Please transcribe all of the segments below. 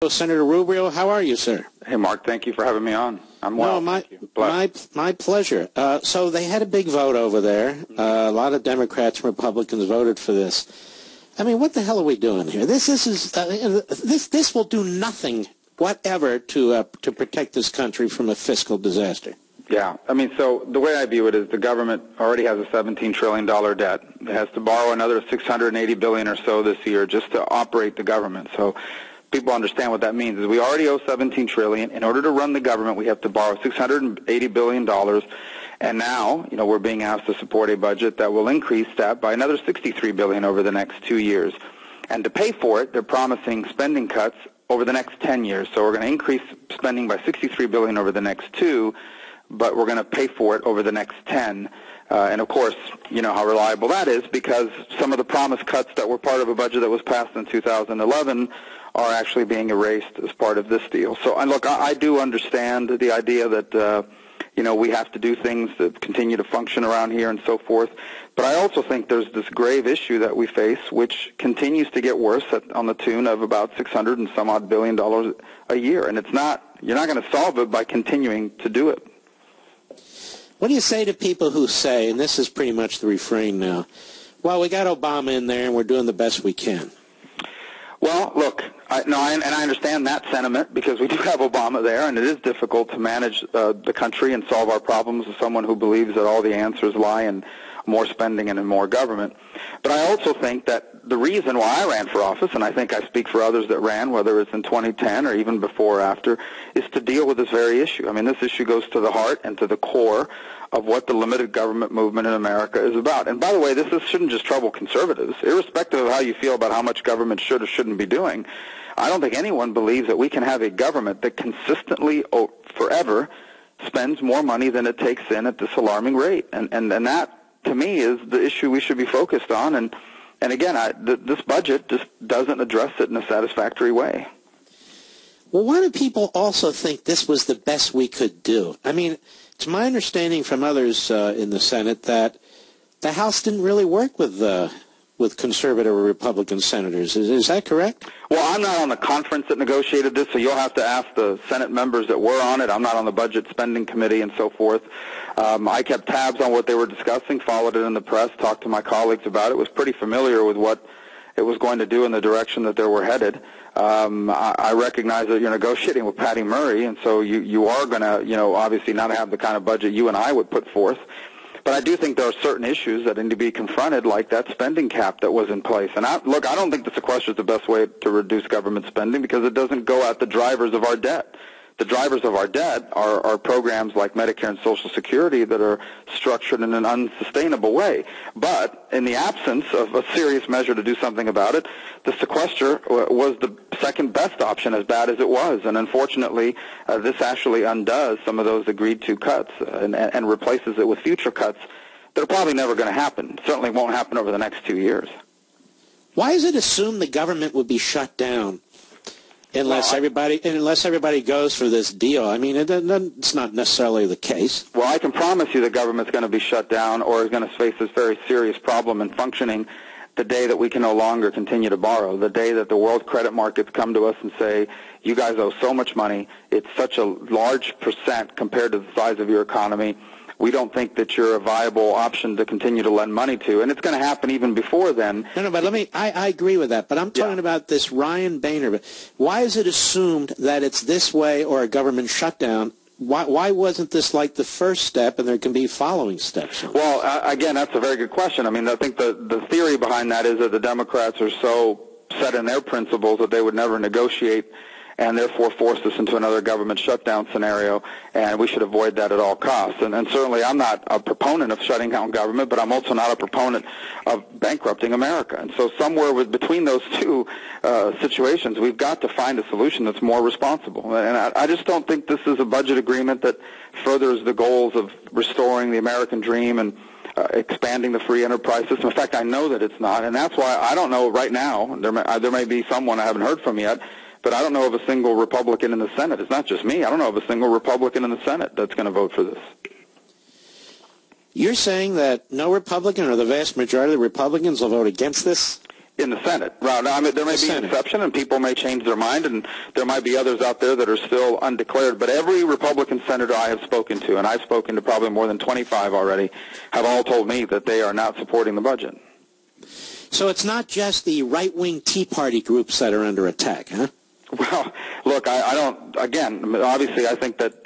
Senator Rubio, how are you, sir? Hey, Mark, thank you for having me on. I'm well. No, my pleasure. So they had a big vote over there. A lot of Democrats and Republicans voted for this. I mean, what the hell are we doing here? This will do nothing whatever to protect this country from a fiscal disaster. Yeah, I mean, so the way I view it is the government already has a $17 trillion debt. It has to borrow another $680 billion or so this year just to operate the government. So people understand what that means. Is we already owe $17 trillion. In order to run the government, we have to borrow $680 billion. And now, we're being asked to support a budget that will increase that by another $63 billion over the next 2 years. And to pay for it, they're promising spending cuts over the next 10 years. So we're going to increase spending by $63 billion over the next 2, but we're going to pay for it over the next 10. And, of course, you know how reliable that is because some of the promised cuts that were part of a budget that was passed in 2011 are actually being erased as part of this deal. So, and look, I do understand the idea that, we have to do things that continue to function around here and so forth. But I also think there's this grave issue that we face, which continues to get worse on the tune of about $600 and some odd billion a year. And you're not going to solve it by continuing to do it. What do you say to people who say, and this is pretty much the refrain now, well, we got Obama in there and we're doing the best we can? Well, look, I understand that sentiment because we do have Obama there, and it is difficult to manage the country and solve our problems with someone who believes that all the answers lie in more spending and in more government. But I also think that the reason why I ran for office, and I think I speak for others that ran, whether it's in 2010 or even before or after, is to deal with this very issue. I mean, this issue goes to the heart and to the core of what the limited government movement in America is about. And by the way, this shouldn't just trouble conservatives. Irrespective of how you feel about how much government should or shouldn't be doing, I don't think anyone believes that we can have a government that consistently, forever, spends more money than it takes in at this alarming rate. And that, to me, is the issue we should be focused on. And again, this budget just doesn't address it in a satisfactory way. Well, why do people also think this was the best we could do? I mean, it's my understanding from others in the Senate that the House didn't really work with conservative or Republican senators. Is that correct? Well, I'm not on the conference that negotiated this, so you'll have to ask the Senate members that were on it. I'm not on the Budget Spending Committee and so forth. I kept tabs on what they were discussing, followed it in the press, talked to my colleagues about it, was pretty familiar with what it was going to do in the direction that they were headed. I recognize that you're negotiating with Patty Murray, and so you are going to, obviously not have the kind of budget you and I would put forth. But I do think there are certain issues that need to be confronted, like that spending cap that was in place. And I don't think the sequester is the best way to reduce government spending because it doesn't go at the drivers of our debt. The drivers of our debt are programs like Medicare and Social Security that are structured in an unsustainable way. But in the absence of a serious measure to do something about it, the sequester was the second best option, as bad as it was. And unfortunately, this actually undoes some of those agreed-to cuts and replaces it with future cuts that are probably never going to happen. Certainly won't happen over the next 2 years. Why is it assumed the government would be shut down? Unless everybody goes for this deal. I mean, it's not necessarily the case. Well, I can promise you the government's going to be shut down or is going to face this very serious problem in functioning the day that we can no longer continue to borrow, the day that the world credit markets come to us and say, you guys owe so much money, it's such a large percent compared to the size of your economy, we don't think that you're a viable option to continue to lend money to. And it's going to happen even before then. No, but I agree with that. But I'm talking about this Ryan Boehner. Why is it assumed that it's this way or a government shutdown? Why wasn't this like the first step and there can be following steps? Well, again, that's a very good question. I mean, I think the theory behind that is that the Democrats are so set in their principles that they would never negotiate and therefore force us into another government shutdown scenario, and we should avoid that at all costs. And certainly I'm not a proponent of shutting down government, but I'm also not a proponent of bankrupting America. And so somewhere between those two situations, we've got to find a solution that's more responsible. And I just don't think this is a budget agreement that furthers the goals of restoring the American dream and expanding the free enterprise system. In fact, I know that it's not, and that's why I don't know right now. There may be someone I haven't heard from yet, but I don't know of a single Republican in the Senate. It's not just me. I don't know of a single Republican in the Senate that's going to vote for this. You're saying that no Republican or the vast majority of the Republicans will vote against this? In the Senate. Right. I mean, there may be an exception, and people may change their mind, and there might be others out there that are still undeclared. But every Republican senator I have spoken to, and I've spoken to probably more than 25 already, have all told me that they are not supporting the budget. So it's not just the right-wing Tea Party groups that are under attack, huh? Well, look, I don't, again, obviously I think that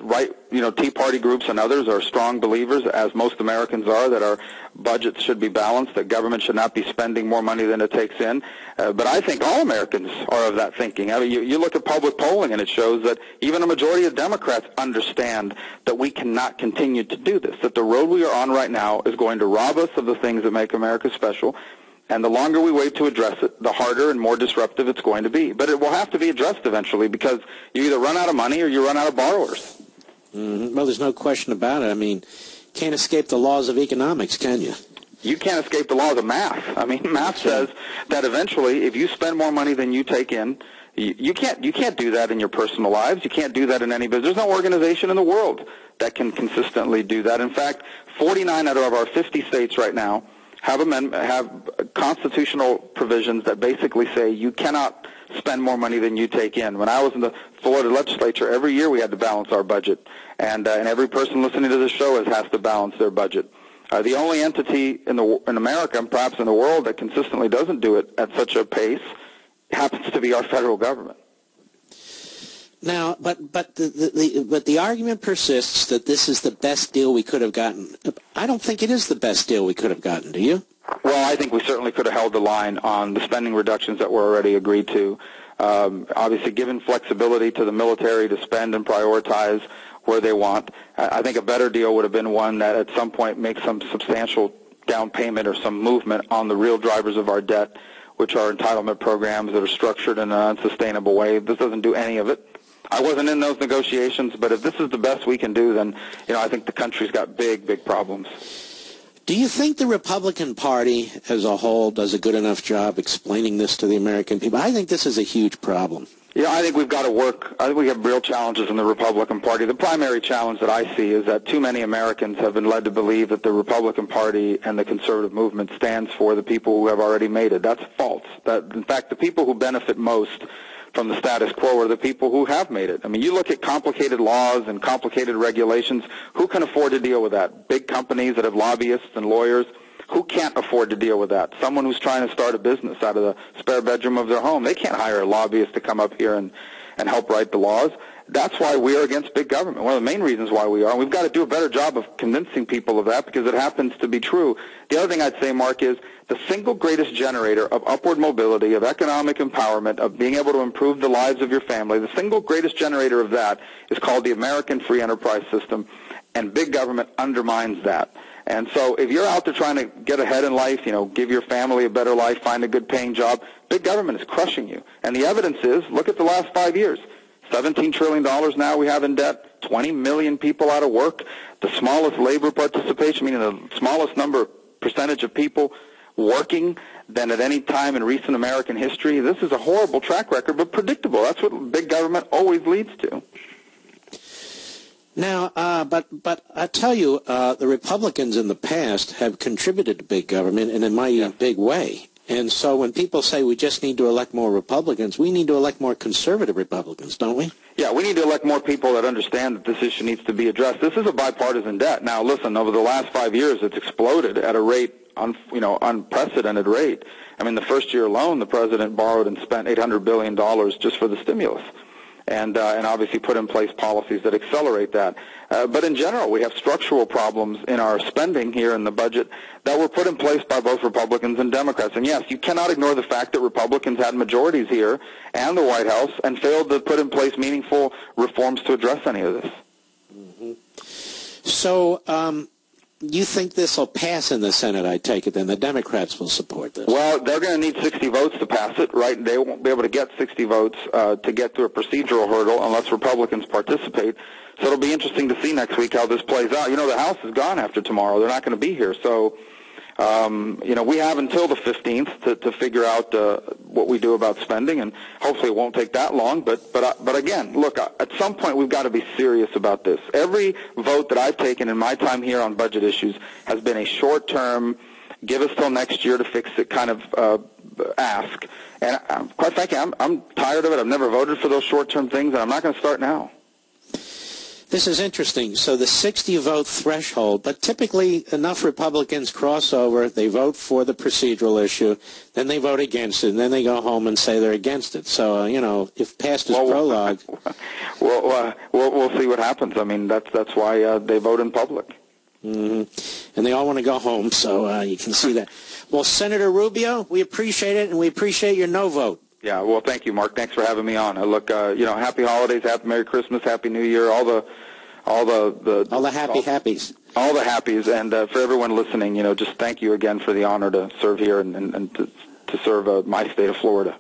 Tea Party groups and others are strong believers, as most Americans are, that our budgets should be balanced, that government should not be spending more money than it takes in. But I think all Americans are of that thinking. I mean, you look at public polling and it shows that even a majority of Democrats understand that we cannot continue to do this, that the road we are on right now is going to rob us of the things that make America special. And the longer we wait to address it, the harder and more disruptive it's going to be. But it will have to be addressed eventually, because you either run out of money or you run out of borrowers. Mm-hmm. Well, there's no question about it. I mean, can't escape the laws of economics, can you? You can't escape the laws of math. I mean, math says that eventually, if you spend more money than you take in, you can't do that in your personal lives. You can't do that in any business. There's no organization in the world that can consistently do that. In fact, 49 out of our 50 states right now have constitutional provisions that basically say you cannot spend more money than you take in. When I was in the Florida legislature, every year we had to balance our budget, and every person listening to this show has to balance their budget. The only entity in America, and perhaps in the world, that consistently doesn't do it at such a pace happens to be our federal government. Now, but the argument persists that this is the best deal we could have gotten. I don't think it is the best deal we could have gotten. Do you? Well, I think we certainly could have held the line on the spending reductions that were already agreed to. Obviously, given flexibility to the military to spend and prioritize where they want, I think a better deal would have been one that at some point makes some substantial down payment or some movement on the real drivers of our debt, which are entitlement programs that are structured in an unsustainable way. This doesn't do any of it. I wasn't in those negotiations, but if this is the best we can do, then I think the country's got big problems. Do you think the Republican Party as a whole does a good enough job explaining this to the American people? I think this is a huge problem. Yeah, I think we've got to work. I think we have real challenges in the Republican Party. The primary challenge that I see is that too many Americans have been led to believe that the Republican Party and the conservative movement stands for the people who have already made it. That's false. In fact, the people who benefit most from the status quo are the people who have made it. I mean, you look at complicated laws and complicated regulations. Who can afford to deal with that? Big companies that have lobbyists and lawyers. Who can't afford to deal with that? Someone who's trying to start a business out of the spare bedroom of their home. They can't hire a lobbyist to come up here and help write the laws. That's why we are against big government. One of the main reasons why we are. And we've got to do a better job of convincing people of that, because it happens to be true. The other thing I'd say, Mark, is the single greatest generator of upward mobility, of economic empowerment, of being able to improve the lives of your family, the single greatest generator of that is called the American free enterprise system, and big government undermines that. And so if you're out there trying to get ahead in life, give your family a better life, find a good paying job, big government is crushing you. And the evidence is, look at the last 5 years. $17 trillion now we have in debt, 20 million people out of work, the smallest labor participation, meaning the smallest percentage of people working than at any time in recent American history. This is a horrible track record, but predictable. That's what big government always leads to. Now, but I tell you, the Republicans in the past have contributed to big government in a mighty big way. And so when people say we just need to elect more Republicans, we need to elect more conservative Republicans, don't we? Yeah, we need to elect more people that understand that this issue needs to be addressed. This is a bipartisan debt. Now, listen, over the last 5 years, it's exploded at a rate, unprecedented rate. I mean, the first year alone, the president borrowed and spent $800 billion just for the stimulus. And obviously put in place policies that accelerate that. But in general, we have structural problems in our spending here in the budget that were put in place by both Republicans and Democrats. And yes, you cannot ignore the fact that Republicans had majorities here and the White House and failed to put in place meaningful reforms to address any of this. Mm-hmm. So you think this will pass in the Senate, I take it, then the Democrats will support this? Well, they're going to need 60 votes to pass it, right? They won't be able to get 60 votes to get through a procedural hurdle unless Republicans participate. So it'll be interesting to see next week how this plays out. The House is gone after tomorrow. They're not going to be here. So, we have until the 15th to figure out what we do about spending, and hopefully it won't take that long. But again, look, at some point we've got to be serious about this. Every vote that I've taken in my time here on budget issues has been a short-term, give us till next year to fix it kind of ask. And quite frankly, I'm tired of it. I've never voted for those short-term things, and I'm not going to start now. This is interesting. So the 60-vote threshold, but typically enough Republicans cross over, they vote for the procedural issue, then they vote against it, and then they go home and say they're against it. So, if past is prologue. We'll see what happens. I mean, that's why they vote in public. Mm-hmm. And they all want to go home, so you can see that. Well, Senator Rubio, we appreciate it, and we appreciate your no vote. Yeah, well, thank you, Mark. Thanks for having me on. Happy holidays, happy Merry Christmas, Happy New Year, all the happies. All the happies, and for everyone listening, just thank you again for the honor to serve here and to serve my state of Florida.